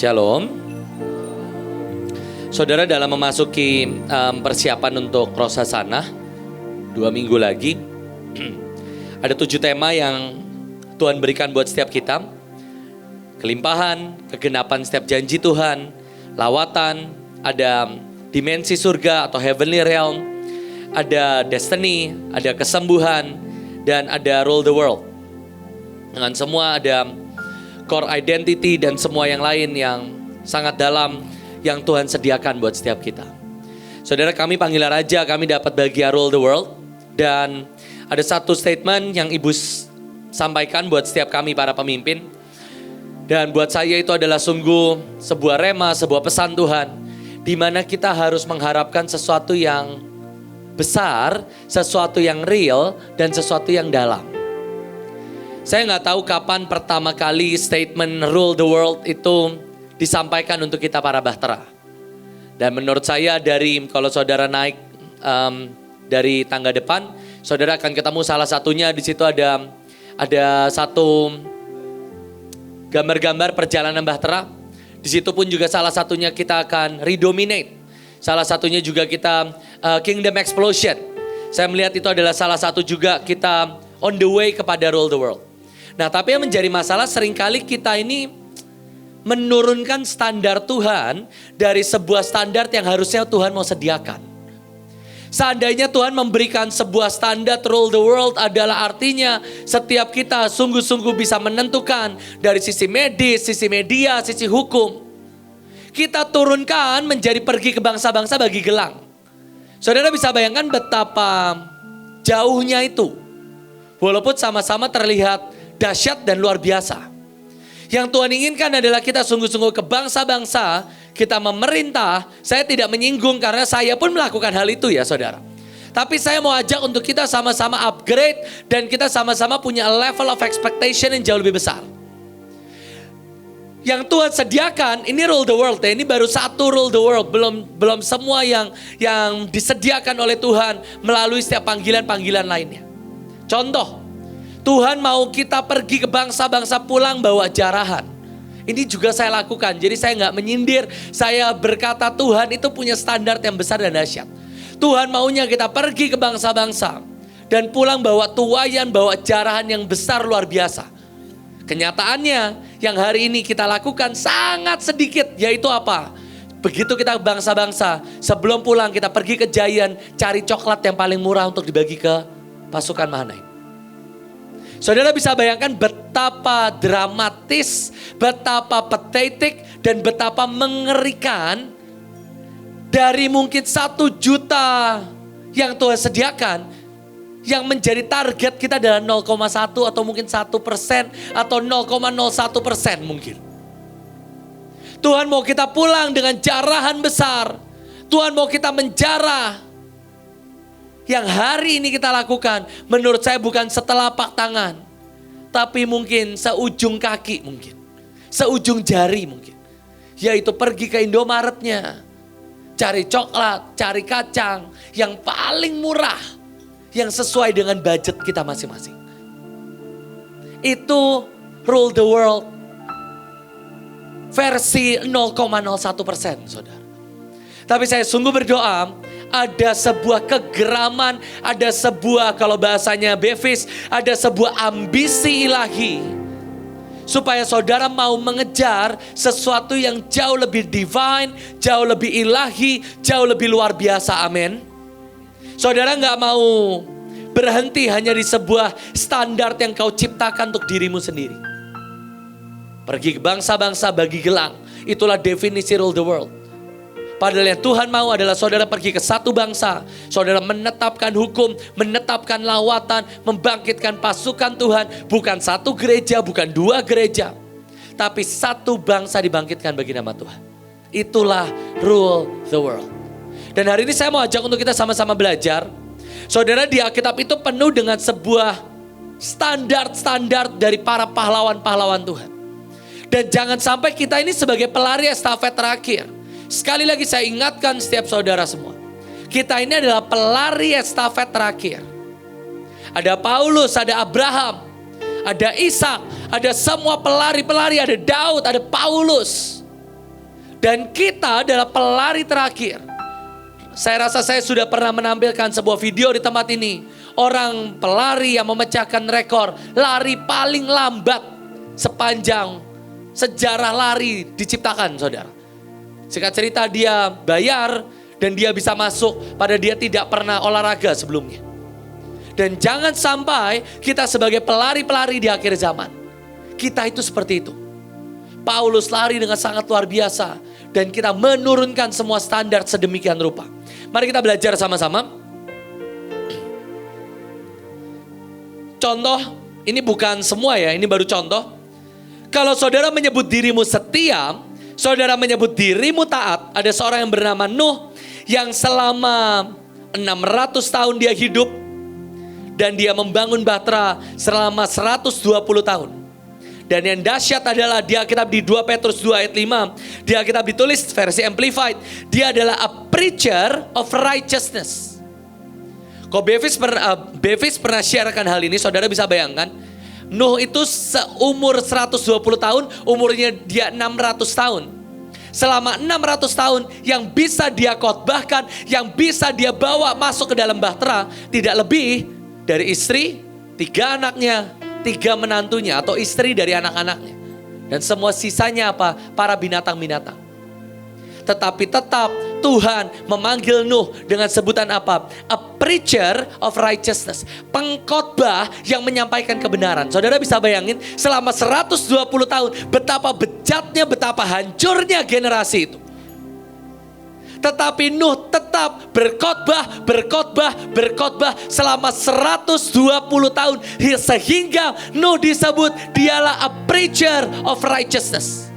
Shalom. Saudara, dalam memasuki persiapan untuk Rosh Hashanah 2 minggu lagi, ada 7 tema yang Tuhan berikan buat setiap kita. Kelimpahan, kegenapan setiap janji Tuhan, lawatan, ada dimensi surga atau heavenly realm, ada destiny, ada kesembuhan, dan ada rule the world. Dengan semua ada core identity dan semua yang lain yang sangat dalam yang Tuhan sediakan buat setiap kita. Saudara, kami panggilan raja, kami dapat bagian rule the world. Dan ada satu statement yang Ibu sampaikan buat setiap kami para pemimpin. Dan buat saya itu adalah sungguh sebuah rema, sebuah pesan Tuhan, di mana kita harus mengharapkan sesuatu yang besar, sesuatu yang real, dan sesuatu yang dalam. Saya nggak tahu kapan pertama kali statement rule the world itu disampaikan untuk kita para bahtera. Dan menurut saya kalau saudara naik dari tangga depan, saudara akan ketemu salah satunya. Di situ ada satu gambar-gambar perjalanan bahtera. Di situ pun juga salah satunya kita akan redominate. Salah satunya juga kita kingdom explosion. Saya melihat itu adalah salah satu juga kita on the way kepada rule the world. Nah, tapi yang menjadi masalah seringkali kita ini menurunkan standar Tuhan dari sebuah standar yang harusnya Tuhan mau sediakan. Seandainya Tuhan memberikan sebuah standar rule the world adalah artinya setiap kita sungguh-sungguh bisa menentukan dari sisi medis, sisi media, sisi hukum. Kita turunkan menjadi pergi ke bangsa-bangsa bagi gelang. Saudara bisa bayangkan betapa jauhnya itu. Walaupun sama-sama terlihat dahsyat dan luar biasa. Yang Tuhan inginkan adalah kita sungguh-sungguh ke bangsa-bangsa, kita memerintah. Saya tidak menyinggung karena saya pun melakukan hal itu ya saudara. Tapi saya mau ajak untuk kita sama-sama upgrade dan kita sama-sama punya level of expectation yang jauh lebih besar. Yang Tuhan sediakan, ini rule the world ya. Ini baru satu rule the world. Belum semua yang disediakan oleh Tuhan melalui setiap panggilan-panggilan lainnya. Contoh, Tuhan mau kita pergi ke bangsa-bangsa pulang bawa jarahan. Ini juga saya lakukan. Jadi saya nggak menyindir. Saya berkata Tuhan itu punya standar yang besar dan dahsyat. Tuhan maunya kita pergi ke bangsa-bangsa. Dan pulang bawa tuayan, bawa jarahan yang besar luar biasa. Kenyataannya yang hari ini kita lakukan sangat sedikit. Yaitu apa? Begitu kita bangsa-bangsa. Sebelum pulang kita pergi ke Giant. Cari coklat yang paling murah untuk dibagi ke pasukan Mahanaim. Saudara bisa bayangkan betapa dramatis, betapa pathetic, dan betapa mengerikan dari mungkin 1 juta yang Tuhan sediakan, yang menjadi target kita adalah 0,1 atau mungkin 1% atau 0,01% mungkin. Tuhan mau kita pulang dengan jarahan besar. Tuhan mau kita menjarah. Yang hari ini kita lakukan, menurut saya bukan setelapak tangan, tapi mungkin seujung kaki mungkin, seujung jari mungkin. Yaitu pergi ke Indomaretnya, cari coklat, cari kacang yang paling murah, yang sesuai dengan budget kita masing-masing. Itu rule the world versi 0,01% saudara. Tapi saya sungguh berdoa, ada sebuah kegeraman, ada sebuah kalau bahasanya Bevis, ada sebuah ambisi ilahi. Supaya saudara mau mengejar sesuatu yang jauh lebih divine, jauh lebih ilahi, jauh lebih luar biasa, amin. Saudara gak mau berhenti hanya di sebuah standar yang kau ciptakan untuk dirimu sendiri. Pergi ke bangsa-bangsa bagi gelang, itulah definisi rule the world. Padahal yang Tuhan mau adalah saudara pergi ke satu bangsa. Saudara menetapkan hukum, menetapkan lawatan, membangkitkan pasukan Tuhan. Bukan satu gereja, bukan 2 gereja. Tapi satu bangsa dibangkitkan bagi nama Tuhan. Itulah rule the world. Dan hari ini saya mau ajak untuk kita sama-sama belajar. Saudara, di Alkitab itu penuh dengan sebuah standar-standar dari para pahlawan-pahlawan Tuhan. Dan jangan sampai kita ini sebagai pelari estafet terakhir. Sekali lagi saya ingatkan setiap saudara semua. Kita ini adalah pelari estafet terakhir. Ada Paulus, ada Abraham, ada Ishak, ada semua pelari-pelari, ada Daud, ada Paulus. Dan kita adalah pelari terakhir. Saya rasa saya sudah pernah menampilkan sebuah video di tempat ini. Orang pelari yang memecahkan rekor lari paling lambat sepanjang sejarah lari diciptakan, saudara. Singkat cerita, dia bayar dan dia bisa masuk pada dia tidak pernah olahraga sebelumnya. Dan jangan sampai kita sebagai pelari-pelari di akhir zaman, kita itu seperti itu. Paulus lari dengan sangat luar biasa dan kita menurunkan semua standar sedemikian rupa. Mari kita belajar sama-sama. Contoh, ini bukan semua ya, ini baru contoh. Kalau saudara menyebut dirimu setia, saudara menyebut dirimu taat. Ada seorang yang bernama Nuh yang selama 600 tahun dia hidup dan dia membangun bahtera selama 120 tahun. Dan yang dahsyat adalah di Alkitab di 2 Petrus 2 ayat 5. Di Alkitab ditulis versi Amplified. Dia adalah a preacher of righteousness. Kalau Bevis pernah sharekan hal ini, saudara bisa bayangkan. Nuh itu seumur 120 tahun, umurnya dia 600 tahun. Selama 600 tahun yang bisa dia khotbahkan, yang bisa dia bawa masuk ke dalam bahtera, tidak lebih dari istri, 3 anaknya, 3 menantunya atau istri dari anak-anaknya. Dan semua sisanya apa? Para binatang-binatang. Tetapi tetap Tuhan memanggil Nuh dengan sebutan apa? A preacher of righteousness. Pengkhotbah yang menyampaikan kebenaran. Saudara bisa bayangin selama 120 tahun betapa bejatnya, betapa hancurnya generasi itu. Tetapi Nuh tetap berkhotbah selama 120 tahun. Sehingga Nuh disebut dialah a preacher of righteousness.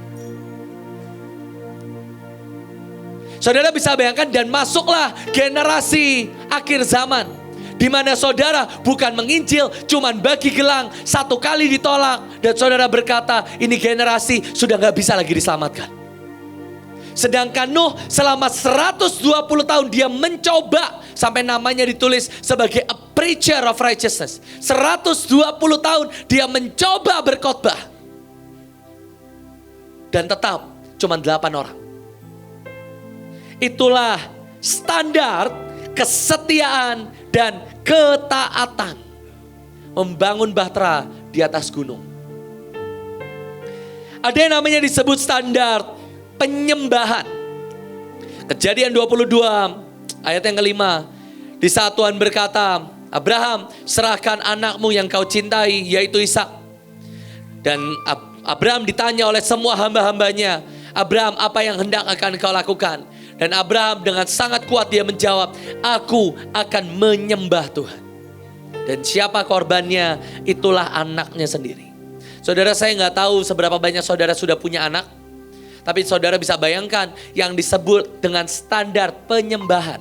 Saudara bisa bayangkan dan masuklah generasi akhir zaman. Di mana saudara bukan menginjil, cuman bagi gelang, 1 kali ditolak. Dan saudara berkata ini generasi sudah gak bisa lagi diselamatkan. Sedangkan Nuh selama 120 tahun dia mencoba sampai namanya ditulis sebagai a preacher of righteousness. 120 tahun dia mencoba berkhotbah. Dan tetap cuma 8 orang. Itulah standar kesetiaan dan ketaatan. Membangun bahtera di atas gunung. Ada yang namanya disebut standar penyembahan. Kejadian 22 ayat yang kelima. Di saat Tuhan berkata, Abraham, serahkan anakmu yang kau cintai, yaitu Ishak. Dan Abraham ditanya oleh semua hamba-hambanya, Abraham, apa yang hendak akan kau lakukan? Dan Abraham dengan sangat kuat dia menjawab, aku akan menyembah Tuhan. Dan siapa korbannya? Itulah anaknya sendiri. Saudara, saya gak tahu seberapa banyak saudara sudah punya anak. Tapi saudara bisa bayangkan yang disebut dengan standar penyembahan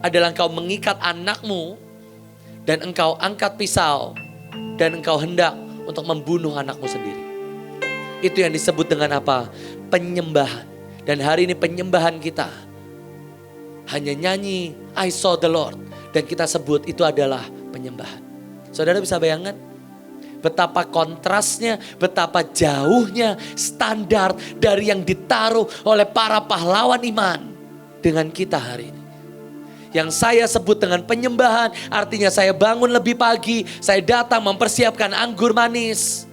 adalah engkau mengikat anakmu dan engkau angkat pisau dan engkau hendak untuk membunuh anakmu sendiri. Itu yang disebut dengan apa? Penyembahan. Dan hari ini penyembahan kita hanya nyanyi I saw the Lord. Dan kita sebut itu adalah penyembahan. Saudara bisa bayangkan? Betapa kontrasnya, betapa jauhnya standar dari yang ditaruh oleh para pahlawan iman dengan kita hari ini. Yang saya sebut dengan penyembahan artinya saya bangun lebih pagi, saya datang mempersiapkan anggur manis.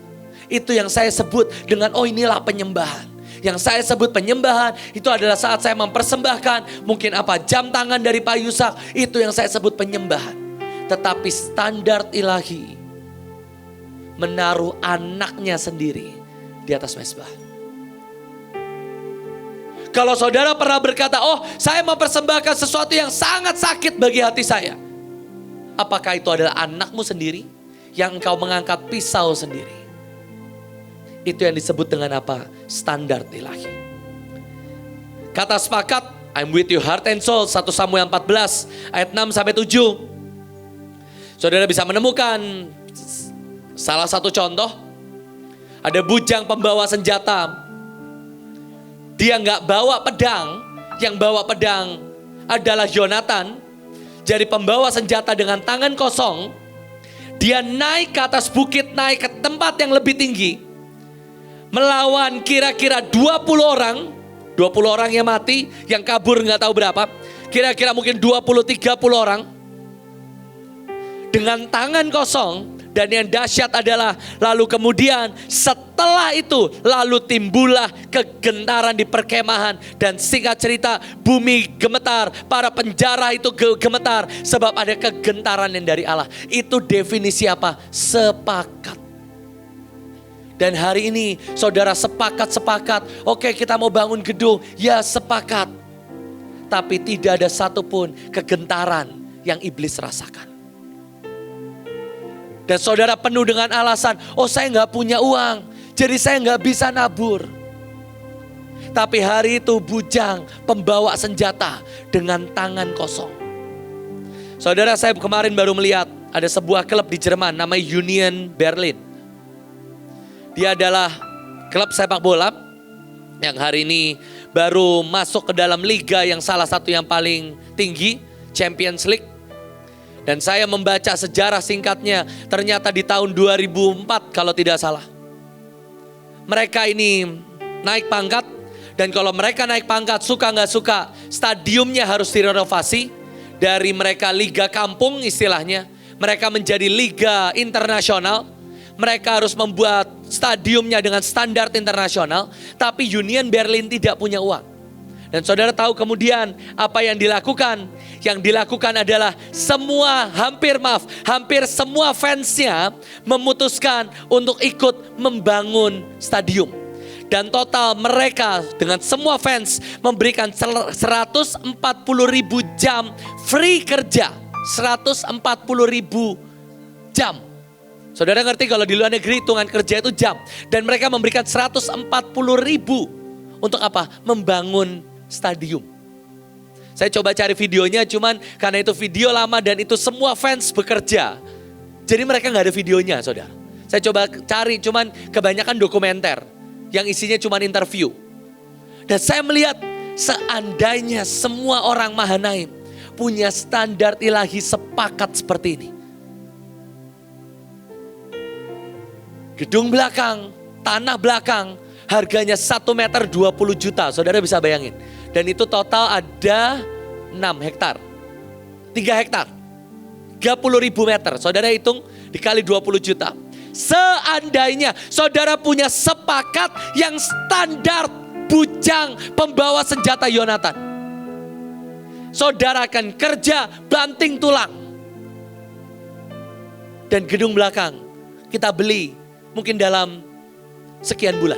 Itu yang saya sebut dengan inilah penyembahan. Yang saya sebut penyembahan itu adalah saat saya mempersembahkan mungkin jam tangan dari Pak Yusak, itu yang saya sebut penyembahan. Tetapi standar ilahi menaruh anaknya sendiri di atas mezbah. Kalau saudara pernah berkata, saya mempersembahkan sesuatu yang sangat sakit bagi hati saya. Apakah itu adalah anakmu sendiri yang engkau mengangkat pisau sendiri? Itu yang disebut dengan apa? Standar ilahi. Kata sepakat, I'm with you heart and soul, 1 Samuel 14 ayat 6-7. Saudara bisa menemukan salah satu contoh. Ada bujang pembawa senjata. Dia gak bawa pedang. Yang bawa pedang adalah Yonatan. Jadi pembawa senjata dengan tangan kosong. Dia naik ke atas bukit, naik ke tempat yang lebih tinggi. Melawan kira-kira 20 orang 20 orang yang mati, yang kabur nggak tahu berapa. Kira-kira mungkin 20-30 orang. Dengan tangan kosong. Dan yang dahsyat adalah lalu kemudian setelah itu lalu timbullah kegentaran di perkemahan. Dan singkat cerita bumi gemetar, para penjara itu gemetar. Sebab ada kegentaran yang dari Allah. Itu definisi apa? Sepakat. Dan hari ini saudara sepakat. Oke, kita mau bangun gedung, ya sepakat. Tapi tidak ada satupun kegentaran yang iblis rasakan. Dan saudara penuh dengan alasan, oh saya gak punya uang, jadi saya gak bisa nabur. Tapi hari itu bujang pembawa senjata dengan tangan kosong. Saudara, saya kemarin baru melihat ada sebuah klub di Jerman namanya Union Berlin. Dia adalah klub sepak bola yang hari ini baru masuk ke dalam liga yang salah satu yang paling tinggi, Champions League. Dan saya membaca sejarah singkatnya, ternyata di tahun 2004 kalau tidak salah. Mereka ini naik pangkat, dan kalau mereka naik pangkat suka gak suka, stadiumnya harus direnovasi. Dari mereka liga kampung istilahnya, mereka menjadi liga internasional. Mereka harus membuat stadiumnya dengan standar internasional, tapi Union Berlin tidak punya uang. Dan saudara tahu kemudian apa yang dilakukan? Yang dilakukan adalah hampir semua fansnya memutuskan untuk ikut membangun stadium. Dan total mereka dengan semua fans memberikan 140.000 jam free kerja. 140.000 jam. Saudara ngerti kalau di luar negeri hitungan kerja itu jam. Dan mereka memberikan 140.000 untuk apa? Membangun stadium. Saya coba cari videonya, cuman karena itu video lama dan itu semua fans bekerja. Jadi mereka gak ada videonya, saudara. Saya coba cari, cuman kebanyakan dokumenter yang isinya cuman interview. Dan saya melihat seandainya semua orang Mahanaim punya standar ilahi sepakat seperti ini. Gedung belakang, tanah belakang, harganya 1 meter 20 juta. Saudara bisa bayangin. Dan itu total ada 6 hektar. 3 hektar. 30.000 meter. Saudara hitung dikali 20 juta. Seandainya saudara punya sepakat yang standar bujang pembawa senjata Yonatan. Saudara akan kerja banting tulang. Dan gedung belakang kita beli mungkin dalam sekian bulan.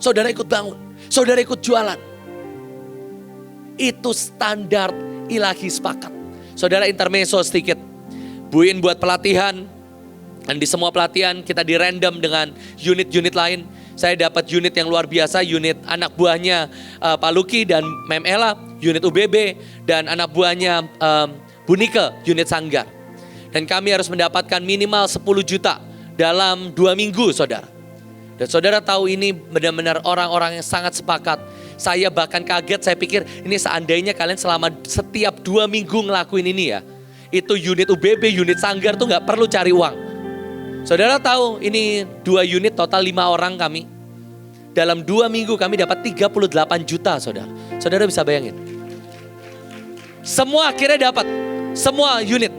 Saudara ikut bangun. Saudara ikut jualan. Itu standar ilahi sepakat. Saudara, intermezzo sedikit. Buin buat pelatihan. Dan di semua pelatihan kita di random dengan unit-unit lain. Saya dapat unit yang luar biasa. Unit anak buahnya Pak Luki dan Mem Ella. Unit UBB. Dan anak buahnya Bu Nike, unit Sanggar. Dan kami harus mendapatkan minimal 10 juta dalam 2 minggu, saudara. Dan saudara tahu ini benar-benar orang-orang yang sangat sepakat. Saya bahkan kaget, saya pikir ini seandainya kalian selama setiap 2 minggu ngelakuin ini ya. Itu unit UBB, unit Sanggar tuh gak perlu cari uang. Saudara tahu ini 2 unit total 5 orang kami. Dalam 2 minggu kami dapat 38 juta, saudara. Saudara bisa bayangin. Semua akhirnya dapat, semua unit.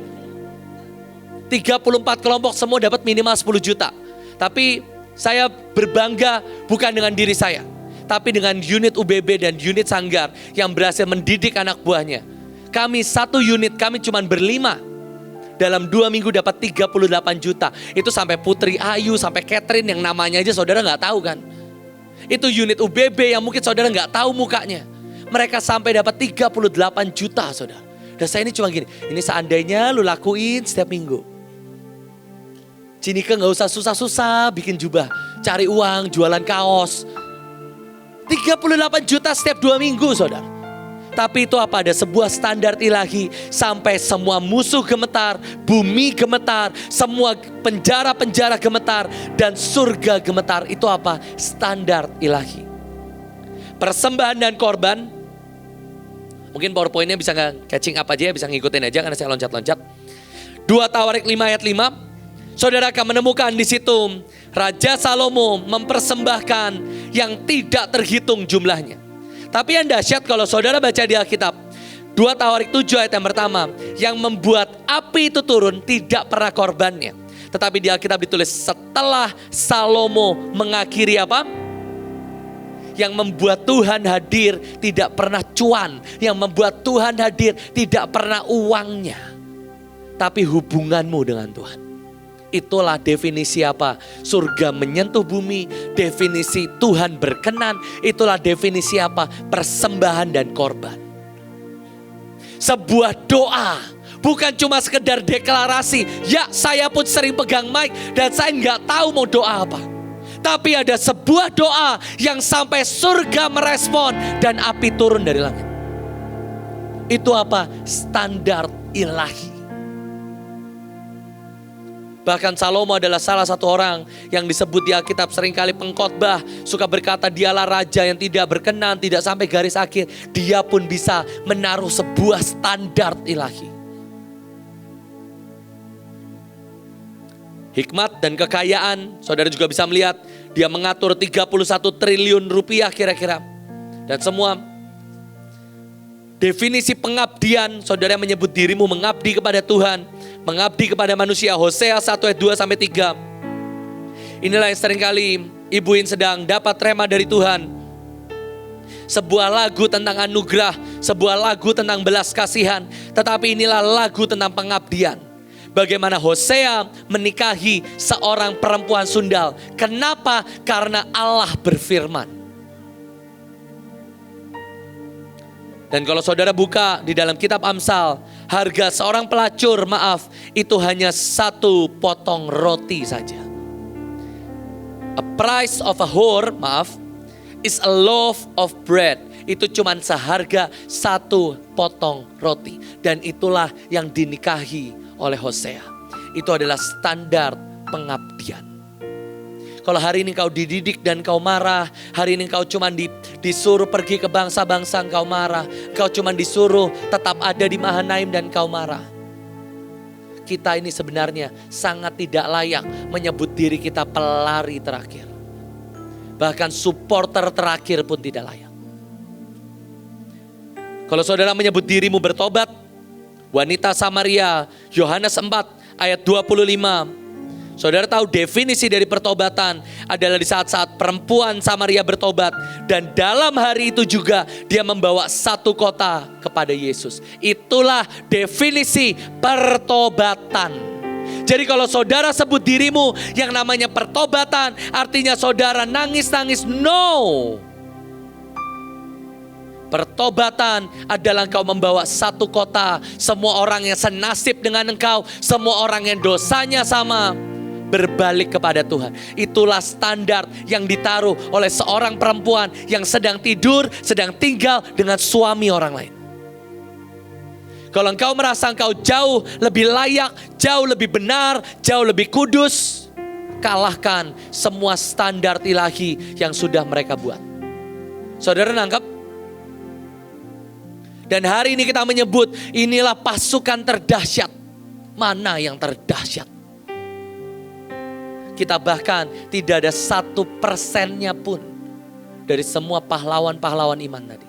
34 kelompok semua dapat minimal 10 juta. Tapi saya berbangga bukan dengan diri saya, tapi dengan unit UBB dan unit Sanggar yang berhasil mendidik anak buahnya. Kami satu unit, kami cuma berlima. Dalam 2 minggu dapat 38 juta. Itu sampai Putri Ayu, sampai Catherine yang namanya aja saudara gak tahu kan. Itu unit UBB yang mungkin saudara gak tahu mukanya. Mereka sampai dapat 38 juta, saudara. Dan saya ini cuma gini, ini seandainya lu lakuin setiap minggu. Cinika gak usah susah-susah bikin jubah, cari uang, jualan kaos. 38 juta setiap 2 minggu, saudara. Tapi itu apa? Ada sebuah standar ilahi. Sampai semua musuh gemetar, bumi gemetar, semua penjara-penjara gemetar, dan surga gemetar. Itu apa? Standar ilahi. Persembahan dan korban. Mungkin PowerPoint-nya bisa catching up aja ya, bisa ngikutin aja karena saya loncat-loncat. 2 Tawarik 5 ayat 5. saudara akan menemukan di situ Raja Salomo mempersembahkan yang tidak terhitung jumlahnya. Tapi yang dahsyat kalau saudara baca di Alkitab, 2 Tawarik 7 ayat yang pertama, yang membuat api itu turun tidak pernah korbannya. Tetapi di Alkitab ditulis setelah Salomo mengakhiri apa? Yang membuat Tuhan hadir tidak pernah cuan. Yang membuat Tuhan hadir tidak pernah uangnya. Tapi hubunganmu dengan Tuhan. Itulah definisi apa? Surga menyentuh bumi. Definisi Tuhan berkenan. Itulah definisi apa? Persembahan dan korban. Sebuah doa. Bukan cuma sekedar deklarasi. Ya, saya pun sering pegang mic dan saya nggak tahu mau doa apa. Tapi ada sebuah doa yang sampai surga merespon dan api turun dari langit. Itu apa? Standar ilahi. Bahkan Salomo adalah salah satu orang yang disebut di Alkitab seringkali pengkhotbah. Suka berkata dialah raja yang tidak berkenan, tidak sampai garis akhir. Dia pun bisa menaruh sebuah standar ilahi. Hikmat dan kekayaan, saudara juga bisa melihat dia mengatur 31 triliun rupiah kira-kira. Dan semua definisi pengabdian, saudara menyebut dirimu mengabdi kepada Tuhan, mengabdi kepada manusia. Hosea 1 ayat 2 sampai 3. Inilah yang seringkali ibuin sedang dapat rema dari Tuhan. Sebuah lagu tentang anugerah, sebuah lagu tentang belas kasihan, tetapi inilah lagu tentang pengabdian. Bagaimana Hosea menikahi seorang perempuan sundal. Kenapa? Karena Allah berfirman. Dan kalau saudara buka di dalam kitab Amsal, harga seorang pelacur, itu hanya 1 potong roti saja. A price of a whore, is a loaf of bread. Itu cuma seharga 1 potong roti. Dan itulah yang dinikahi oleh Hosea. Itu adalah standar pengabdian. Kalau hari ini kau dididik dan kau marah, hari ini kau cuma disuruh pergi ke bangsa-bangsa, kau marah. Kau cuma disuruh tetap ada di Mahanaim dan kau marah. Kita ini sebenarnya sangat tidak layak menyebut diri kita pelari terakhir. Bahkan supporter terakhir pun tidak layak. Kalau saudara menyebut dirimu bertobat, wanita Samaria, Yohanes 4 ayat 25. Saudara tahu definisi dari pertobatan adalah di saat-saat perempuan Samaria bertobat. Dan dalam hari itu juga dia membawa 1 kota kepada Yesus. Itulah definisi pertobatan. Jadi kalau saudara sebut dirimu yang namanya pertobatan, artinya saudara nangis-nangis, no. Pertobatan adalah engkau membawa 1 kota. Semua orang yang senasib dengan engkau, semua orang yang dosanya sama, berbalik kepada Tuhan. Itulah standar yang ditaruh oleh seorang perempuan yang sedang tidur, sedang tinggal dengan suami orang lain. Kalau engkau merasa engkau jauh lebih layak, jauh lebih benar, jauh lebih kudus, kalahkan semua standar ilahi yang sudah mereka buat. Saudara nangkap? Dan hari ini kita menyebut inilah pasukan terdahsyat. Mana yang terdahsyat? Kita bahkan tidak ada 1% pun dari semua pahlawan-pahlawan iman tadi.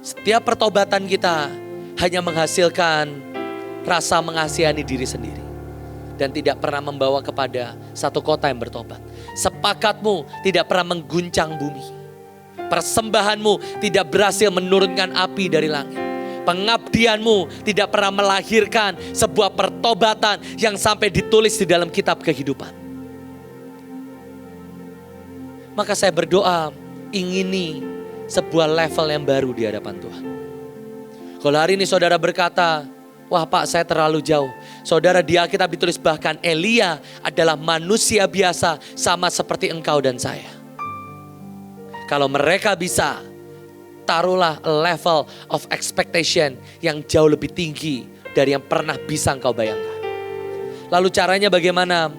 Setiap pertobatan kita hanya menghasilkan rasa mengasihani diri sendiri. Dan tidak pernah membawa kepada 1 kota yang bertobat. Sepakatmu tidak pernah mengguncang bumi. Persembahanmu tidak berhasil menurunkan api dari langit. Pengabdianmu tidak pernah melahirkan sebuah pertobatan yang sampai ditulis di dalam kitab kehidupan. Maka saya berdoa, ingini sebuah level yang baru di hadapan Tuhan. Kalau hari ini saudara berkata, wah Pak, saya terlalu jauh. Saudara, di Alkitab ditulis bahkan Elia adalah manusia biasa sama seperti engkau dan saya. Kalau mereka bisa, taruhlah level of expectation yang jauh lebih tinggi dari yang pernah bisa engkau bayangkan. Lalu caranya bagaimana?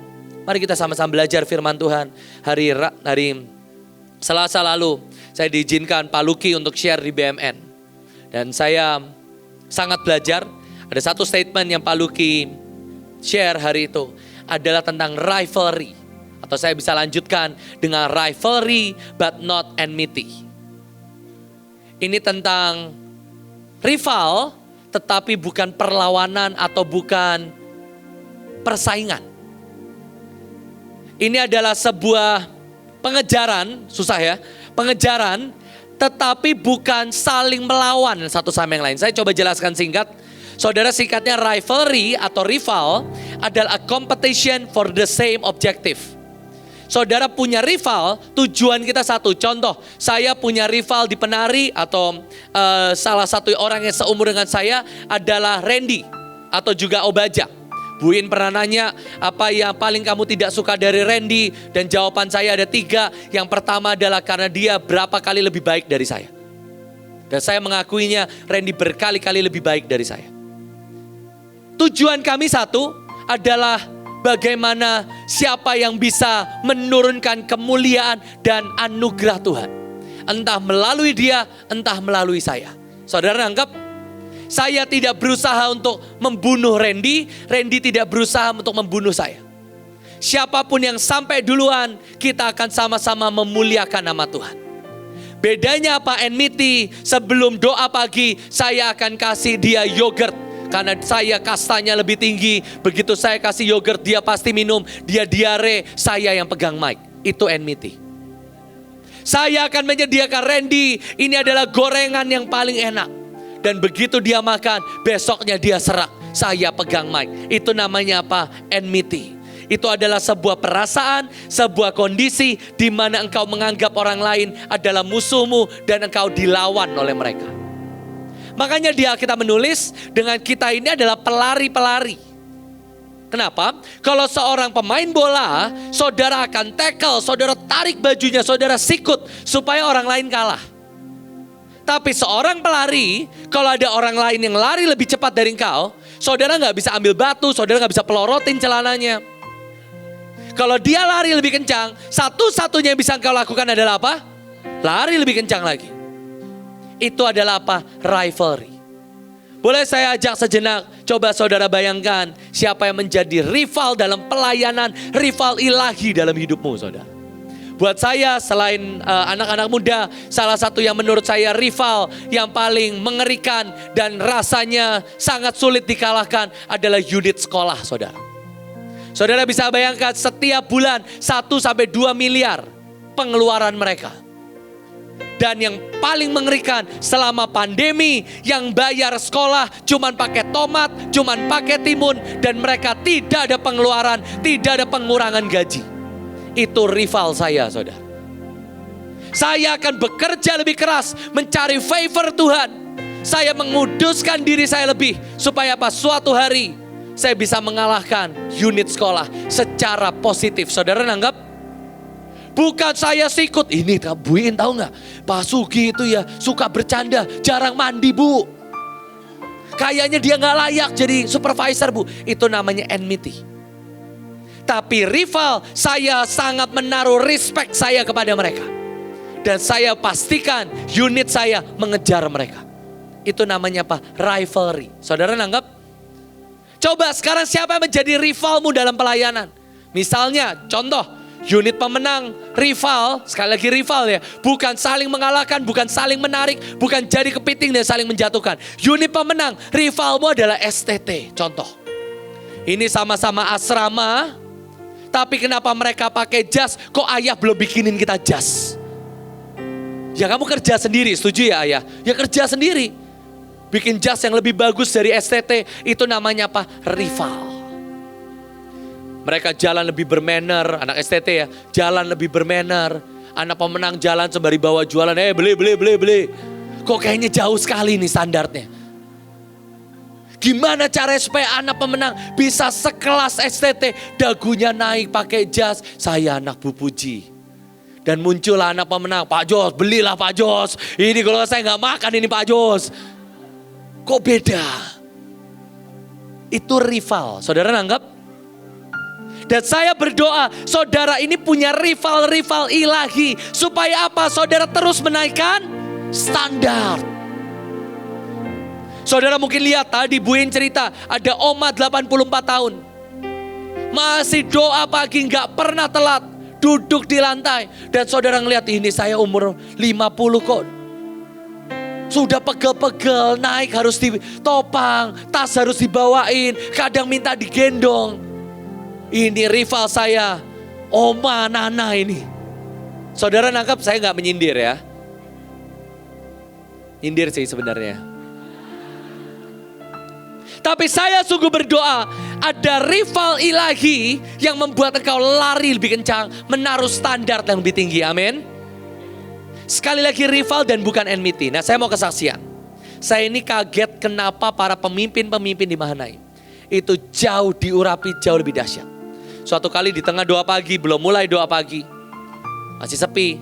Mari kita sama-sama belajar firman Tuhan. Hari Selasa lalu, saya diizinkan Pak Luki untuk share di BMN. Dan saya sangat belajar. Ada satu statement yang Pak Luki share hari itu adalah tentang rivalry. Atau saya bisa lanjutkan dengan rivalry but not enmity. Ini tentang rival tetapi bukan perlawanan atau bukan persaingan. Ini adalah sebuah pengejaran, susah ya, pengejaran tetapi bukan saling melawan satu sama yang lain. Saya coba jelaskan singkat. Saudara, singkatnya rivalry atau rival adalah a competition for the same objective. Saudara punya rival, tujuan kita satu. Contoh, saya punya rival di penari atau salah satu orang yang seumur dengan saya adalah Randy atau juga Obaja. Buin pernah nanya, apa yang paling kamu tidak suka dari Randy? Dan jawaban saya ada 3. Yang pertama adalah karena dia berapa kali lebih baik dari saya. Dan saya mengakuinya, Randy berkali-kali lebih baik dari saya. Tujuan kami satu adalah bagaimana siapa yang bisa menurunkan kemuliaan dan anugerah Tuhan. Entah melalui dia, entah melalui saya. Saudara anggap, saya tidak berusaha untuk membunuh Randy, Randy tidak berusaha untuk membunuh saya. Siapapun yang sampai duluan, kita akan sama-sama memuliakan nama Tuhan. Bedanya apa enmity? Sebelum doa pagi, saya akan kasih dia yogurt. Karena saya kastanya lebih tinggi. Begitu saya kasih yogurt, dia pasti minum. Dia diare, saya yang pegang mic. Itu enmity. Saya akan menyediakan Randy, ini adalah gorengan yang paling enak. Dan begitu dia makan, besoknya dia serak. Saya pegang mic. Itu namanya apa? Enmity. Itu adalah sebuah perasaan, sebuah kondisi di mana engkau menganggap orang lain adalah musuhmu dan engkau dilawan oleh mereka. Makanya di Alkitab menulis dengan kita ini adalah pelari-pelari. Kenapa? Kalau seorang pemain bola, saudara akan tackle, saudara tarik bajunya, saudara sikut supaya orang lain kalah. Tapi seorang pelari, kalau ada orang lain yang lari lebih cepat dari engkau, saudara gak bisa ambil batu, saudara gak bisa pelorotin celananya. Kalau dia lari lebih kencang, satu-satunya yang bisa engkau lakukan adalah apa? Lari lebih kencang lagi. Itu adalah apa? Rivalry. Boleh saya ajak sejenak, coba saudara bayangkan siapa yang menjadi rival dalam pelayanan, rival ilahi dalam hidupmu saudara. Buat saya selain anak-anak muda, salah satu yang menurut saya rival yang paling mengerikan dan rasanya sangat sulit dikalahkan adalah unit sekolah saudara. Saudara bisa bayangkan setiap bulan 1-2 miliar pengeluaran mereka. Dan yang paling mengerikan selama pandemi yang bayar sekolah cuman pakai tomat, cuman pakai timun. Dan mereka tidak ada pengeluaran, tidak ada pengurangan gaji. Itu rival saya saudara. Saya akan bekerja lebih keras mencari favor Tuhan. Saya menguduskan diri saya lebih supaya pas suatu hari saya bisa mengalahkan unit sekolah secara positif. Saudara nanggap? Bukan saya sikut. Ini Buin tahu nggak? Pak Sugi itu ya suka bercanda, jarang mandi bu. Kayaknya dia nggak layak jadi supervisor bu. Itu namanya enmity. Tapi rival, saya sangat menaruh respect saya kepada mereka. Dan saya pastikan unit saya mengejar mereka. Itu namanya apa? Rivalry. Saudara nanggap? Coba sekarang siapa yang menjadi rivalmu dalam pelayanan? Misalnya, contoh, unit pemenang, rival, sekali lagi rival ya. Bukan saling mengalahkan, bukan saling menarik, bukan jadi kepiting dan saling menjatuhkan. Unit pemenang, rivalmu adalah STT, contoh. Ini sama-sama asrama. Tapi kenapa mereka pakai jas? Kok ayah belum bikinin kita jas? Ya kamu kerja sendiri, setuju ya ayah? Ya kerja sendiri. Bikin jas yang lebih bagus dari STT. Itu namanya apa? Rival. Mereka jalan lebih bermanner. Anak STT ya, jalan lebih bermanner. Anak pemenang jalan sembari bawa jualan. Beli. Kok kayaknya jauh sekali nih standarnya. Gimana caranya supaya anak pemenang bisa sekelas STT, dagunya naik pakai jas, saya anak Bu Puji. Dan muncullah anak pemenang, Pak Jos, belilah Pak Jos. Ini kalau saya nggak makan ini Pak Jos. Kok beda? Itu rival, saudara nanggap? Dan saya berdoa, saudara ini punya rival-rival ilahi. Supaya apa? Saudara terus menaikkan standar. Saudara mungkin lihat tadi Buin cerita ada Oma 84 tahun. Masih doa pagi, gak pernah telat. Duduk di lantai. Dan saudara ngeliat, ini saya umur 50 kok. Sudah pegel-pegel, naik harus ditopang, tas harus dibawain, kadang minta digendong. Ini rival saya, Oma Nana ini. Saudara nangkap saya gak menyindir ya. Nyindir sih sebenarnya. Tapi saya sungguh berdoa, ada rival ilahi yang membuat engkau lari lebih kencang, menaruh standar yang lebih tinggi, amin. Sekali lagi rival dan bukan enmity. Nah saya mau kesaksian. Saya ini kaget kenapa para pemimpin-pemimpin di Mahanaim itu jauh diurapi, jauh lebih dahsyat. Suatu kali di tengah doa pagi, belum mulai doa pagi, masih sepi.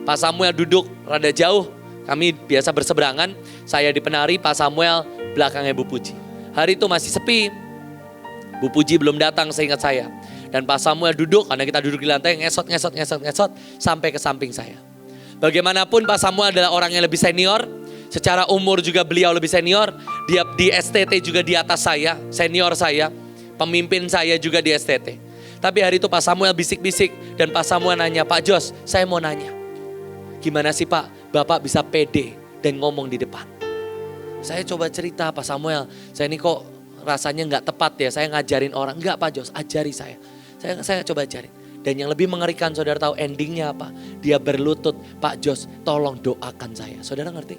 Pak Samuel duduk rada jauh, kami biasa berseberangan. Saya di penari, Pak Samuel belakangnya Bu Puji. Hari itu masih sepi, Bu Puji belum datang seingat saya. Dan Pak Samuel duduk, karena kita duduk di lantai, ngesot sampai ke samping saya. Bagaimanapun Pak Samuel adalah orang yang lebih senior, secara umur juga beliau lebih senior. Dia di STT juga di atas saya, senior saya, pemimpin saya juga di STT. Tapi hari itu Pak Samuel bisik-bisik dan Pak Samuel nanya, Pak Jos, saya mau nanya. Gimana sih Pak, Bapak bisa pede dan ngomong di depan? Saya coba cerita, Pak Samuel, saya ini kok rasanya nggak tepat ya, saya ngajarin orang. Enggak Pak Jos, ajari saya. Saya coba ajarin. Dan yang lebih mengerikan, saudara tahu endingnya apa? Dia berlutut, Pak Jos tolong doakan saya. Saudara ngerti?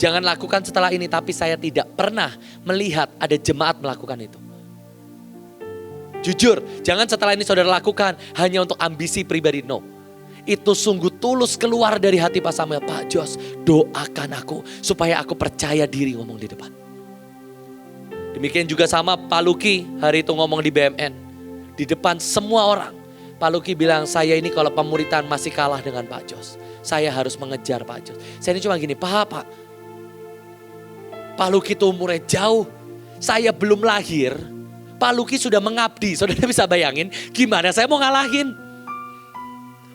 Jangan lakukan setelah ini, tapi saya tidak pernah melihat ada jemaat melakukan itu. Jujur, jangan setelah ini saudara lakukan hanya untuk ambisi pribadi, no. Itu sungguh tulus keluar dari hati Pak Samuel. Pak Jos, doakan aku supaya aku percaya diri ngomong di depan. Demikian juga sama Pak Luki hari itu ngomong di BMN. Di depan semua orang. Pak Luki bilang, saya ini kalau pemuritan masih kalah dengan Pak Jos. Saya harus mengejar Pak Jos. Saya ini cuma gini, Pak Luki itu umurnya jauh. Saya belum lahir, Pak Luki sudah mengabdi. Saudara bisa bayangin gimana saya mau ngalahin.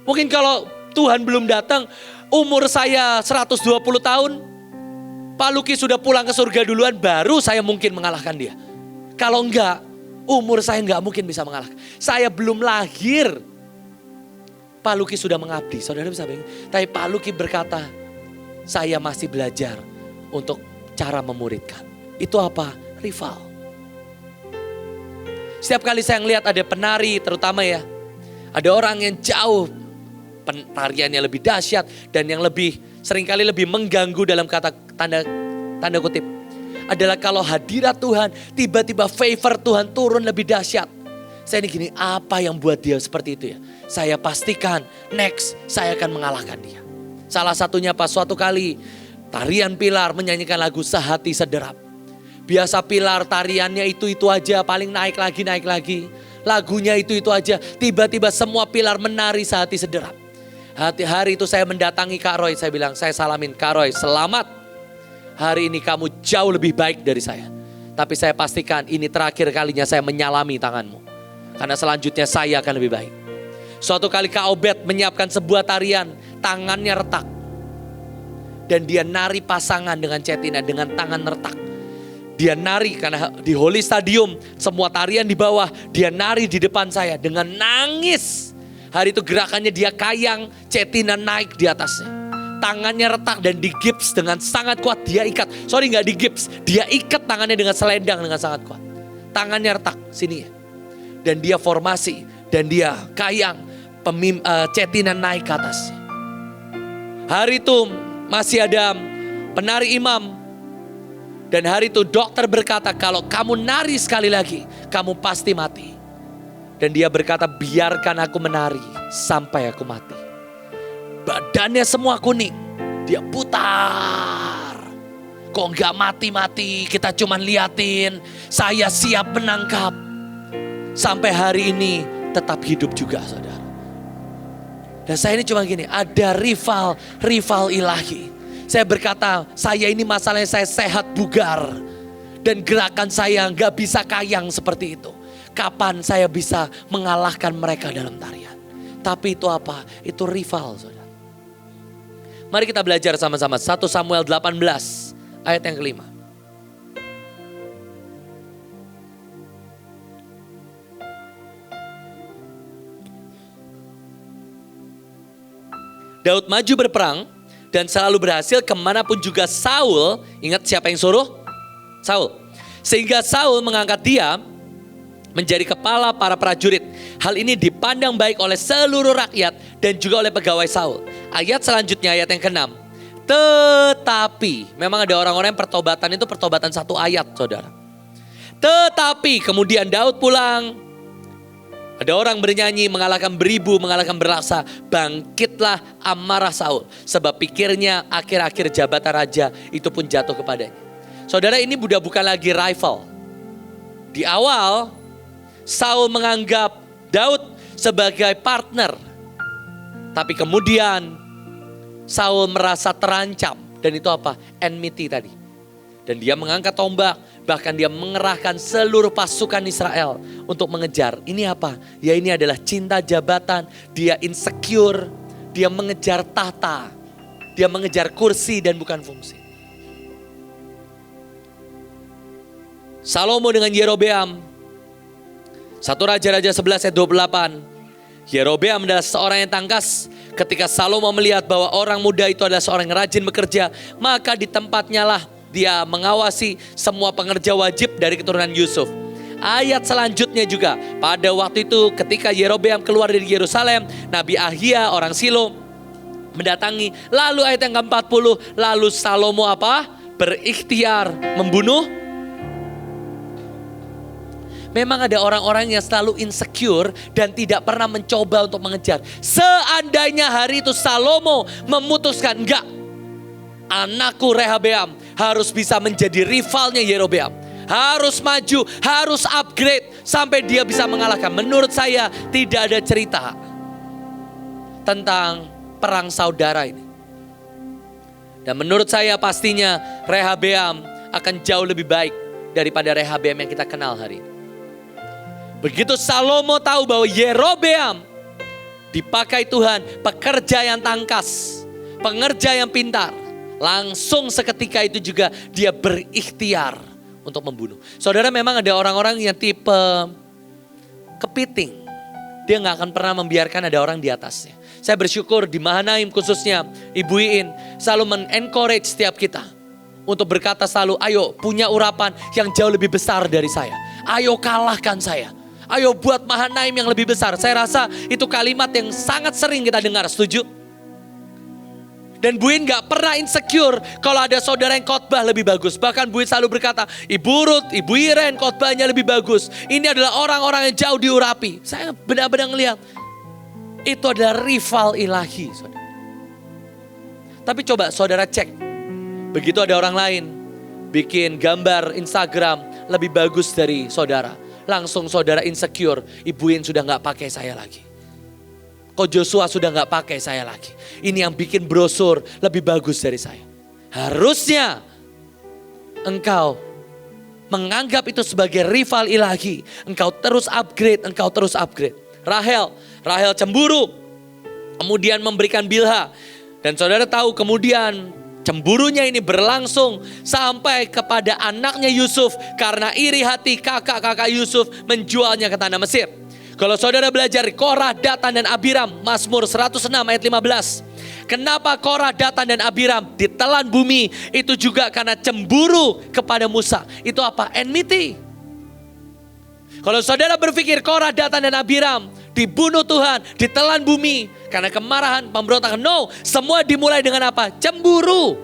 Mungkin kalau Tuhan belum datang, umur saya 120 tahun, Pak Luki sudah pulang ke surga duluan, baru saya mungkin mengalahkan dia. Kalau enggak, umur saya enggak mungkin bisa mengalahkan. Saya belum lahir, Pak Luki sudah mengabdi. Saudara bisa bayangin. Tapi Pak Luki berkata, saya masih belajar untuk cara memuridkan. Itu apa? Rival. Setiap kali saya ngelihat ada penari terutama ya, ada orang yang jauh tariannya lebih dahsyat dan yang lebih seringkali lebih mengganggu dalam kata tanda kutip adalah kalau hadirat Tuhan, tiba-tiba favor Tuhan turun lebih dahsyat. Saya ini gini, apa yang buat dia seperti itu ya? Saya pastikan next saya akan mengalahkan dia. Salah satunya pas suatu kali tarian Pilar menyanyikan lagu Sehati Sederap. Biasa Pilar tariannya itu aja, paling naik lagi. Lagunya itu aja, tiba-tiba semua Pilar menari Sehati Sederap. Hari itu saya mendatangi Kak Roy, saya bilang, saya salamin Kak Roy, selamat. Hari ini kamu jauh lebih baik dari saya. Tapi saya pastikan ini terakhir kalinya saya menyalami tanganmu. Karena selanjutnya saya akan lebih baik. Suatu kali Kak Obed menyiapkan sebuah tarian, tangannya retak. Dan dia nari pasangan dengan Cetina dengan tangan retak. Dia nari karena di Holy Stadium semua tarian di bawah, dia nari di depan saya dengan nangis. Hari itu gerakannya dia kayang, Cetina naik di atasnya. Tangannya retak dan digips dengan sangat kuat, dia ikat. Sorry gak digips, dia ikat tangannya dengan selendang dengan sangat kuat. Tangannya retak, sini ya. Dan dia formasi, dan dia kayang, Cetina naik ke atasnya. Hari itu masih ada penari imam. Dan hari itu dokter berkata, kalau kamu nari sekali lagi, kamu pasti mati. Dan dia berkata, biarkan aku menari sampai aku mati. Badannya semua kuning, dia putar. Kok gak mati-mati, kita cuma liatin. Saya siap menangkap. Sampai hari ini tetap hidup juga saudara. Dan saya ini cuma gini, ada rival ilahi. Saya berkata, saya ini masalahnya saya sehat bugar. Dan gerakan saya gak bisa kayang seperti itu. Kapan saya bisa mengalahkan mereka dalam tarian? Tapi itu apa? Itu rival saudara. Mari kita belajar sama-sama 1 Samuel 18 ayat yang kelima. Daud maju berperang dan selalu berhasil kemanapun juga Saul. Ingat siapa yang suruh? Saul. Sehingga Saul mengangkat dia menjadi kepala para prajurit. Hal ini dipandang baik oleh seluruh rakyat dan juga oleh pegawai Saul. Ayat selanjutnya, ayat yang ke-6. Tetapi, memang ada orang-orang yang pertobatan itu pertobatan satu ayat, saudara. Tetapi kemudian Daud pulang. Ada orang bernyanyi, mengalahkan beribu, mengalahkan berlaksa. Bangkitlah amarah Saul. Sebab pikirnya akhir-akhir jabatan raja itu pun jatuh kepadanya. Saudara, ini sudah bukan lagi rival. Di awal, Saul menganggap Daud sebagai partner. Tapi kemudian Saul merasa terancam. Dan itu apa? Enmity tadi. Dan dia mengangkat tombak. Bahkan dia mengerahkan seluruh pasukan Israel untuk mengejar. Ini apa? Ya, ini adalah cinta jabatan. Dia insecure. Dia mengejar tahta. Dia mengejar kursi dan bukan fungsi. Salomo dengan Yerobeam. 1 Raja-Raja 11 ayat 28. Yerobeam adalah seorang yang tangkas. Ketika Salomo melihat bahwa orang muda itu adalah seorang yang rajin bekerja, maka di tempatnya lah dia mengawasi semua pengerja wajib dari keturunan Yusuf. Ayat selanjutnya juga, pada waktu itu ketika Yerobeam keluar dari Yerusalem, Nabi Ahia orang Silo mendatangi. Lalu ayat yang ke-40, lalu Salomo apa? Berikhtiar membunuh. Memang ada orang-orang yang selalu insecure dan tidak pernah mencoba untuk mengejar. Seandainya hari itu Salomo memutuskan, enggak, anakku Rehabeam harus bisa menjadi rivalnya Yerobeam. Harus maju, harus upgrade sampai dia bisa mengalahkan. Menurut saya tidak ada cerita tentang perang saudara ini. Dan menurut saya pastinya Rehabeam akan jauh lebih baik daripada Rehabeam yang kita kenal hari ini. Begitu Salomo tahu bahwa Yerobeam dipakai Tuhan, pekerja yang tangkas, pengerja yang pintar, langsung seketika itu juga dia berikhtiar untuk membunuh. Saudara, memang ada orang-orang yang tipe kepiting. Dia gak akan pernah membiarkan ada orang di atasnya. Saya bersyukur di Mahanaim khususnya Ibu Iin selalu men-encourage setiap kita untuk berkata selalu, ayo punya urapan yang jauh lebih besar dari saya. Ayo kalahkan saya. Ayo buat Mahanaim yang lebih besar. Saya rasa itu kalimat yang sangat sering kita dengar, setuju? Dan Bu In gak pernah insecure kalau ada saudara yang khotbah lebih bagus. Bahkan Bu In selalu berkata, Ibu Ruth, Ibu Iren khotbahnya lebih bagus. Ini adalah orang-orang yang jauh diurapi. Saya benar-benar ngelihat itu adalah rival ilahi, saudara. Tapi coba saudara cek. Begitu ada orang lain bikin gambar Instagram lebih bagus dari saudara, langsung saudara insecure. Ibu In sudah gak pakai saya lagi. Kok Joshua sudah gak pakai saya lagi. Ini yang bikin brosur lebih bagus dari saya. Harusnya engkau menganggap itu sebagai rival ilahi. Engkau terus upgrade, engkau terus upgrade. Rahel cemburu, kemudian memberikan Bilha. Dan saudara tahu kemudian cemburunya ini berlangsung sampai kepada anaknya Yusuf. Karena iri hati kakak-kakak Yusuf menjualnya ke tanah Mesir. Kalau saudara belajar Korah, Datan dan Abiram, Mazmur 106 ayat 15. Kenapa Korah, Datan dan Abiram ditelan bumi? Itu juga karena cemburu kepada Musa. Itu apa? Enmity. Kalau saudara berpikir Korah, Datan dan Abiram dibunuh Tuhan, ditelan bumi karena kemarahan, pemberontakan. No, semua dimulai dengan apa? Cemburu.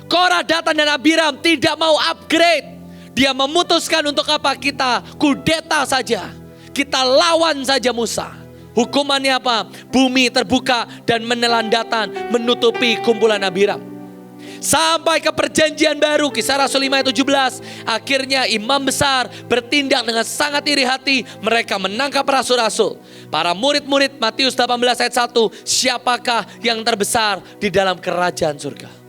Korah, Datan dan Abiram tidak mau upgrade. Dia memutuskan untuk apa? Kita kudeta saja. Kita lawan saja Musa. Hukumannya apa? Bumi terbuka dan menelan Datan, menutupi kumpulan Abiram. Sampai ke perjanjian baru, Kisah Rasul 5 ayat 17. Akhirnya imam besar bertindak dengan sangat iri hati. Mereka menangkap rasul-rasul. Para murid-murid, Matius 18 ayat 1. Siapakah yang terbesar di dalam kerajaan surga?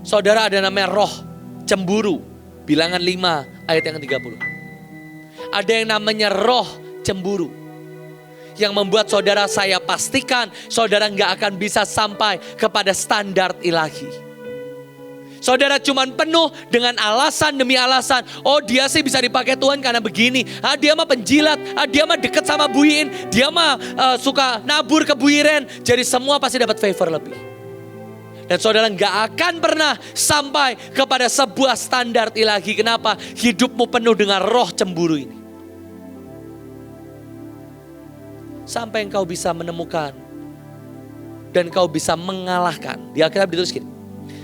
Saudara, ada namanya roh cemburu. Bilangan 5 ayat yang ke-30. Ada yang namanya roh cemburu. Yang membuat saudara, saya pastikan saudara gak akan bisa sampai kepada standar ilahi. Saudara cuman penuh dengan alasan demi alasan. Oh dia sih bisa dipakai Tuhan karena begini. Dia mah penjilat. Dia mah deket sama buin. Dia mah suka nabur ke buiren. Jadi semua pasti dapat favor lebih. Dan saudara gak akan pernah sampai kepada sebuah standar ilahi. Kenapa? Hidupmu penuh dengan roh cemburu ini. Sampai engkau bisa menemukan dan engkau bisa mengalahkan. Di Alkitab ditulis gini.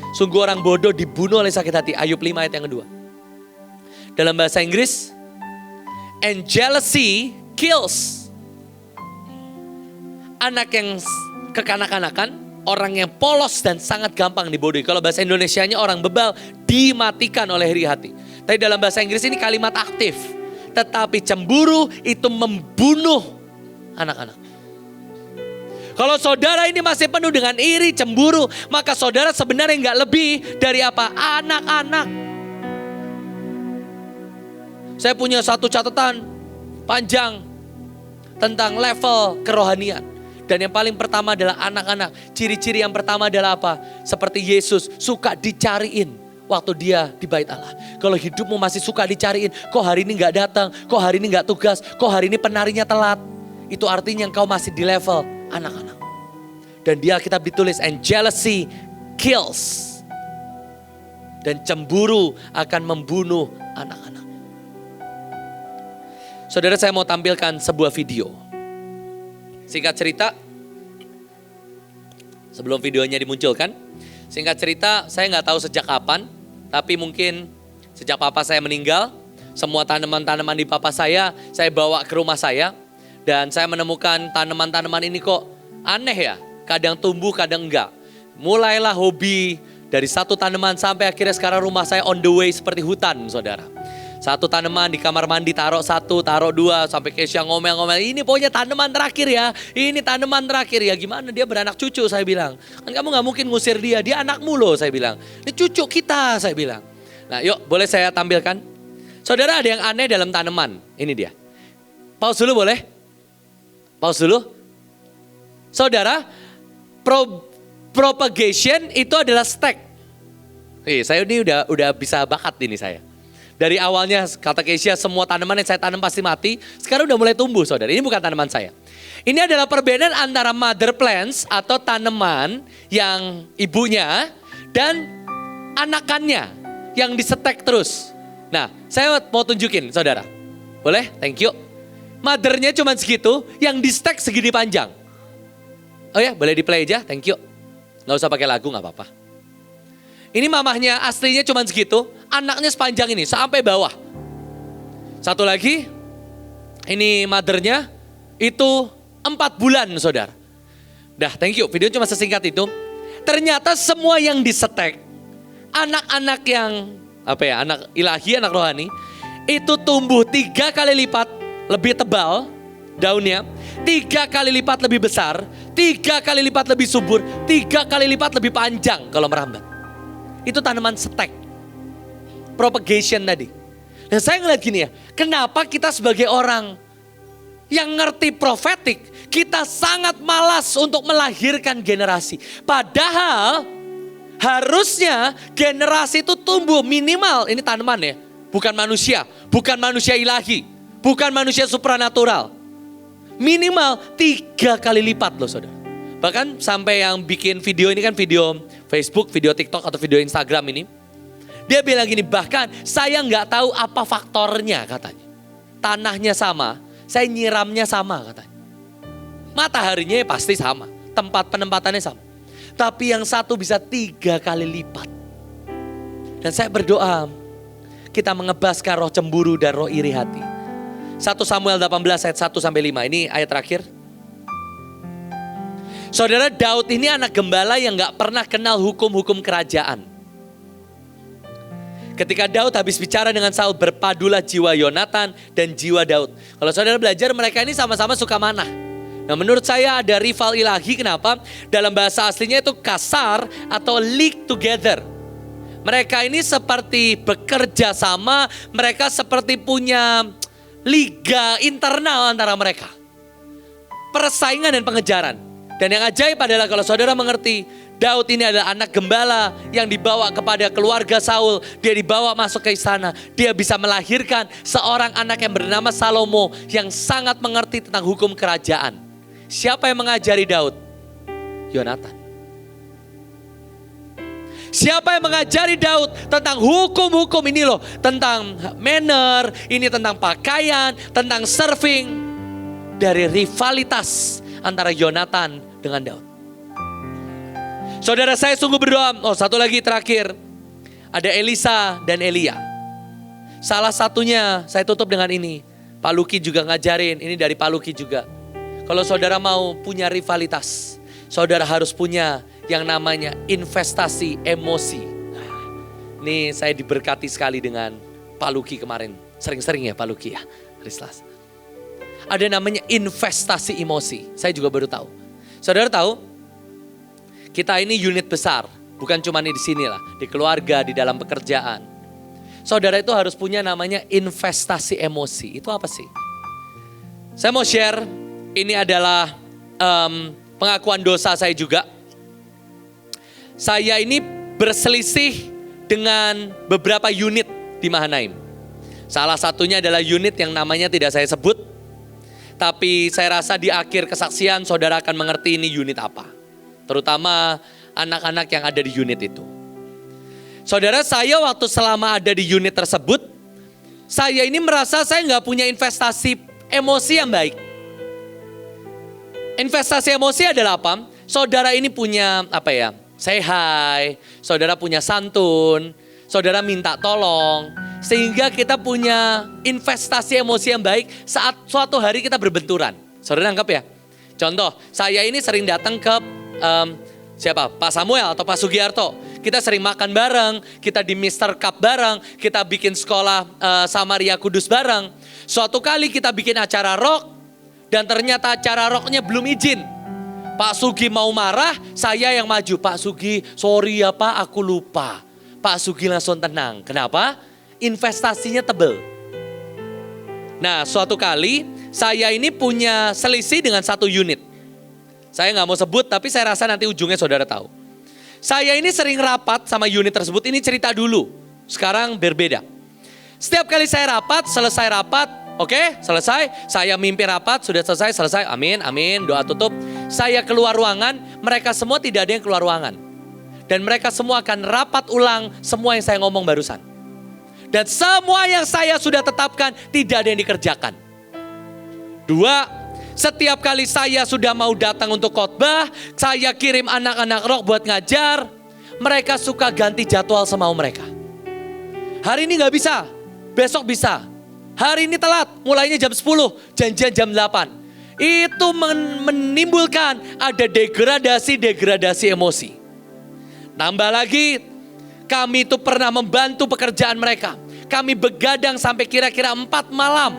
Sungguh orang bodoh dibunuh oleh sakit hati. Ayub 5 ayat yang kedua. Dalam bahasa Inggris, and jealousy kills. Anak yang kekanak-kanakan, orang yang polos dan sangat gampang dibodohi. Kalau bahasa Indonesianya orang bebal dimatikan oleh iri hati. Tapi dalam bahasa Inggris ini kalimat aktif. Tetapi cemburu itu membunuh anak-anak. Kalau saudara ini masih penuh dengan iri, cemburu, maka saudara sebenarnya nggak lebih dari apa? Anak-anak. Saya punya satu catatan panjang tentang level kerohanian. Dan yang paling pertama adalah anak-anak. Ciri-ciri yang pertama adalah apa? Seperti Yesus suka dicariin waktu dia di bait Allah. Kalau hidupmu masih suka dicariin, kok hari ini nggak datang, kok hari ini nggak tugas, kok hari ini penarinya telat. Itu artinya engkau masih di level anak-anak. Dan di Alkitab ditulis, and jealousy kills. Dan cemburu akan membunuh anak-anak. Saudara, saya mau tampilkan sebuah video. Singkat cerita, sebelum videonya dimunculkan, singkat cerita saya nggak tahu sejak kapan, tapi mungkin sejak papa saya meninggal, semua tanaman-tanaman di papa saya bawa ke rumah saya. Dan saya menemukan tanaman-tanaman ini kok aneh ya. Kadang tumbuh, kadang enggak. Mulailah hobi dari satu tanaman sampai akhirnya sekarang rumah saya on the way seperti hutan, saudara. Satu tanaman di kamar mandi taruh satu, taruh dua. Sampai Kesha ngomel-ngomel, ini pokoknya tanaman terakhir ya. Ini tanaman terakhir ya. Gimana dia beranak cucu, saya bilang. Kan kamu gak mungkin ngusir dia, dia anakmu loh, saya bilang. Ini cucu kita, saya bilang. Nah yuk, boleh saya tampilkan? Saudara, ada yang aneh dalam tanaman. Ini dia. Pause dulu boleh? Pause dulu. Saudara, propagation itu adalah stek. Saya ini udah bisa bakat ini saya. Dari awalnya kata Kesia semua tanaman yang saya tanam pasti mati. Sekarang udah mulai tumbuh, saudara. Ini bukan tanaman saya. Ini adalah perbedaan antara mother plants atau tanaman yang ibunya dan anakannya yang disetek terus. Nah, saya mau tunjukin, saudara. Boleh? Thank you. Mothernya cuma segitu, yang di stek segini panjang. Oh ya, boleh di play aja, thank you. Gak usah pakai lagu, gak apa-apa. Ini mamahnya aslinya cuma segitu, anaknya sepanjang ini, sampai bawah. Satu lagi, ini mothernya, itu 4 bulan, saudara. Dah, thank you, video cuma sesingkat itu. Ternyata semua yang disetek, anak-anak yang, anak ilahi, anak rohani, itu tumbuh 3 kali lipat lebih tebal daunnya, 3 kali lipat lebih besar, 3 kali lipat lebih subur, 3 kali lipat lebih panjang kalau merambat. Itu tanaman setek. Propagation tadi. Dan saya ngeliat gini ya, kenapa kita sebagai orang yang ngerti profetik, kita sangat malas untuk melahirkan generasi. Padahal harusnya generasi itu tumbuh minimal, ini tanaman ya, bukan manusia ilahi. Bukan manusia supranatural. Minimal 3 kali lipat loh, saudara. Bahkan sampai yang bikin video ini kan video Facebook, video TikTok atau video Instagram ini. Dia bilang gini, bahkan saya nggak tahu apa faktornya katanya. Tanahnya sama, saya nyiramnya sama katanya. Mataharinya pasti sama, tempat penempatannya sama. Tapi yang satu bisa 3 kali lipat. Dan saya berdoa, kita mengebaskan roh cemburu dan roh iri hati. 1 Samuel 18 ayat 1-5. Ini ayat terakhir. Saudara, Daud ini anak gembala yang gak pernah kenal hukum-hukum kerajaan. Ketika Daud habis bicara dengan Saul, berpadulah jiwa Yonatan dan jiwa Daud. Kalau saudara belajar, mereka ini sama-sama suka manah. Nah, menurut saya ada rival ilahi. Kenapa? Dalam bahasa aslinya itu kasar atau league together. Mereka ini seperti bekerja sama, mereka seperti punya liga internal antara mereka. Persaingan dan pengejaran. Dan yang ajaib adalah kalau saudara mengerti, Daud ini adalah anak gembala yang dibawa kepada keluarga Saul. Dia dibawa masuk ke istana. Dia bisa melahirkan seorang anak yang bernama Salomo yang sangat mengerti tentang hukum kerajaan. Siapa yang mengajari Daud? Yonatan. Siapa yang mengajari Daud tentang hukum-hukum ini loh. Tentang manner, ini tentang pakaian, tentang serving. Dari rivalitas antara Yonatan dengan Daud. Saudara, saya sungguh berdoa. Satu lagi terakhir. Ada Elisa dan Elia. Salah satunya saya tutup dengan ini. Pak Luki juga ngajarin. Ini dari Pak Luki juga. Kalau saudara mau punya rivalitas, saudara harus punya yang namanya investasi emosi. Ini saya diberkati sekali dengan Pak Luki kemarin. Sering-sering ya Pak Luki ya. Hari Selasa. Ada namanya investasi emosi. Saya juga baru tahu. Saudara tahu? Kita ini unit besar. Bukan cuma di sini lah. Di keluarga, di dalam pekerjaan. Saudara itu harus punya namanya investasi emosi. Itu apa sih? Saya mau share. Ini adalah pengakuan dosa saya juga. Saya ini berselisih dengan beberapa unit di Mahanaim. Salah satunya adalah unit yang namanya tidak saya sebut. Tapi saya rasa di akhir kesaksian saudara akan mengerti ini unit apa. Terutama anak-anak yang ada di unit itu. Saudara, saya waktu selama ada di unit tersebut, saya ini merasa saya nggak punya investasi emosi yang baik. Investasi emosi adalah apa? Saudara ini punya apa ya? Say hi, saudara punya santun, saudara minta tolong. Sehingga kita punya investasi emosi yang baik saat suatu hari kita berbenturan. Saudara anggap ya. Contoh, saya ini sering datang ke Pak Samuel atau Pak Sugiarto. Kita sering makan bareng, kita di Mr. Cup bareng, kita bikin sekolah Samaria Kudus bareng. Suatu kali kita bikin acara rock dan ternyata acara rocknya belum izin. Pak Sugi mau marah, saya yang maju. Pak Sugi, sorry ya Pak, aku lupa. Pak Sugi langsung tenang. Kenapa? Investasinya tebel. Nah, suatu kali saya ini punya selisih dengan satu unit. Saya nggak mau sebut, tapi saya rasa nanti ujungnya saudara tahu. Saya ini sering rapat sama unit tersebut. Ini cerita dulu. Sekarang berbeda. Setiap kali saya rapat, selesai rapat, oke, selesai. Saya mimpin rapat, sudah selesai. Amin, amin. Doa tutup. Saya keluar ruangan, mereka semua tidak ada yang keluar ruangan. Dan mereka semua akan rapat ulang semua yang saya ngomong barusan. Dan semua yang saya sudah tetapkan tidak ada yang dikerjakan. 2, setiap kali saya sudah mau datang untuk khotbah, saya kirim anak-anak rock buat ngajar, mereka suka ganti jadwal semau mereka. Hari ini gak bisa, besok bisa. Hari ini telat, mulainya jam 10, janjian jam 8. Itu menimbulkan ada degradasi emosi. Nambah lagi, kami itu pernah membantu pekerjaan mereka. Kami begadang sampai kira-kira 4 malam.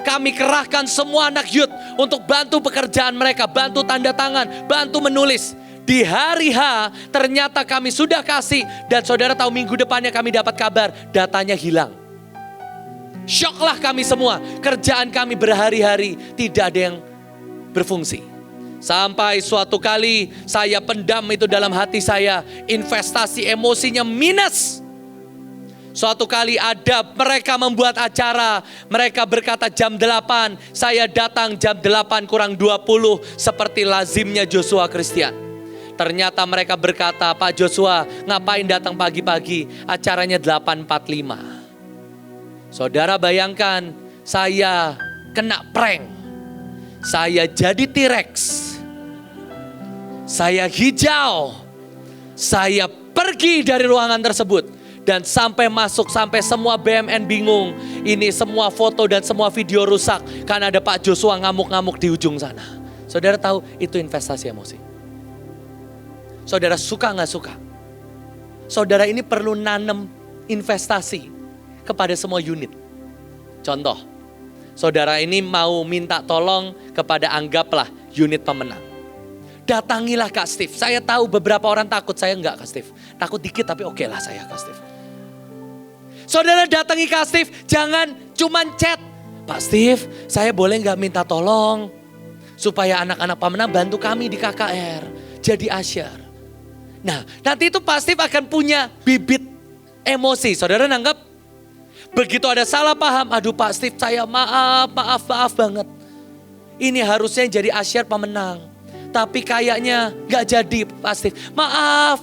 Kami kerahkan semua anak youth untuk bantu pekerjaan mereka. Bantu tanda tangan, bantu menulis. Di hari H ternyata kami sudah kasih. Dan saudara tahu minggu depannya kami dapat kabar datanya hilang. Syoklah kami semua. Kerjaan kami berhari-hari tidak ada yang berfungsi. Sampai suatu kali saya pendam itu dalam hati saya. Investasi emosinya minus. Suatu kali ada mereka membuat acara. Mereka berkata jam 8. Saya datang jam 8 kurang 20. Seperti lazimnya Joshua Christian. Ternyata mereka berkata, Pak Joshua ngapain datang pagi-pagi? Acaranya 8.45. Saudara bayangkan saya kena prank. Saya jadi T-Rex. Saya hijau. Saya pergi dari ruangan tersebut. Dan sampai masuk, sampai semua BMN bingung. Ini semua foto dan semua video rusak. Karena ada Pak Joshua ngamuk-ngamuk di ujung sana. Saudara tahu itu investasi emosi. Saudara suka gak suka? Saudara ini perlu nanam investasi kepada semua unit. Contoh, saudara ini mau minta tolong kepada anggaplah unit pemenang. Datangilah Kak Steve. Saya tahu beberapa orang takut, saya enggak Kak Steve. Takut dikit tapi oke lah saya Kak Steve. Saudara datangi Kak Steve, jangan cuman chat. Pak Steve, saya boleh gak minta tolong? supaya anak-anak pemenang bantu kami di KKR jadi asyar. Nah, nanti itu pasti akan punya bibit emosi. Saudara nanggap? Begitu ada salah paham, aduh Pak Steve saya maaf banget. Ini harusnya jadi asyar pemenang. Tapi kayaknya gak jadi Pak Steve. Maaf.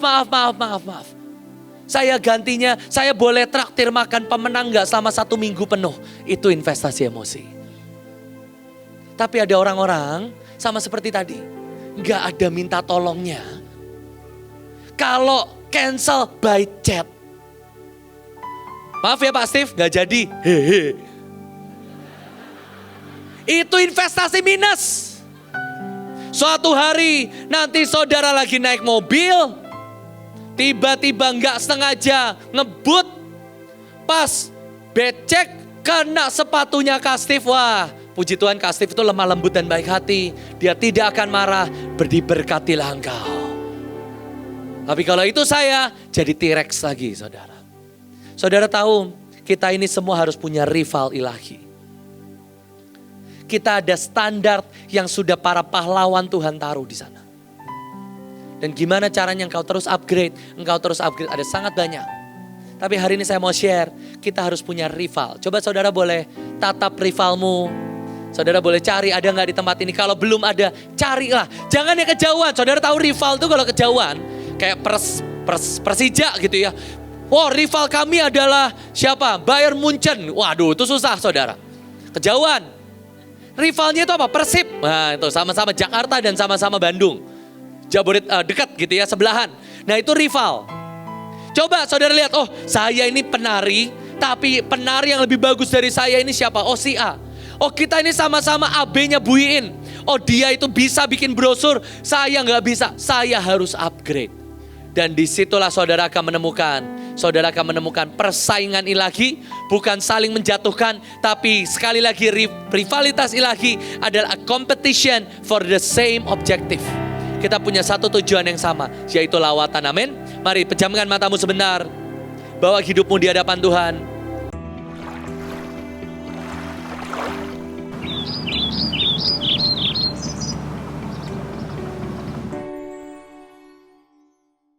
Saya gantinya, saya boleh traktir makan pemenang gak selama 1 minggu penuh. Itu investasi emosi. Tapi ada orang-orang sama seperti tadi. Gak ada minta tolongnya. Kalau cancel by chat. Maaf ya Pak Steve, gak jadi. Hehe. Itu investasi minus. Suatu hari nanti saudara lagi naik mobil. Tiba-tiba gak sengaja ngebut. Pas becek kena sepatunya Kak Steve. Wah, puji Tuhan Kak Steve itu lemah lembut dan baik hati. Dia tidak akan marah, diberkatilah engkau. Tapi kalau itu saya jadi T-Rex lagi saudara. Saudara tahu kita ini semua harus punya rival ilahi. Kita ada standar yang sudah para pahlawan Tuhan taruh di sana. Dan gimana caranya engkau terus upgrade? Engkau terus upgrade ada sangat banyak. Tapi hari ini saya mau share, kita harus punya rival. Coba saudara boleh tatap rivalmu. Saudara boleh cari ada gak di tempat ini. Kalau belum ada, carilah. Jangan yang kejauhan. Saudara tahu rival tuh kalau kejauhan. Kayak Persija gitu ya. Wow, rival kami adalah siapa? Bayern Munchen. Waduh, itu susah saudara. Kejauhan. Rivalnya itu apa? Persib. Nah, itu sama-sama Jakarta dan sama-sama Bandung. Dekat gitu ya, sebelahan. Nah, itu rival. Coba saudara lihat, oh saya ini penari, tapi penari yang lebih bagus dari saya ini siapa? Oh si A. Oh kita ini sama-sama AB-nya Bu Iin. Oh dia itu bisa bikin brosur, saya nggak bisa. Saya harus upgrade. Dan disitulah saudara akan menemukan persaingan ilahi, bukan saling menjatuhkan, tapi sekali lagi rivalitas ilahi adalah a competition for the same objective. Kita punya satu tujuan yang sama, yaitu lawatan, amin. Mari pejamkan matamu sebentar, bawa hidupmu di hadapan Tuhan.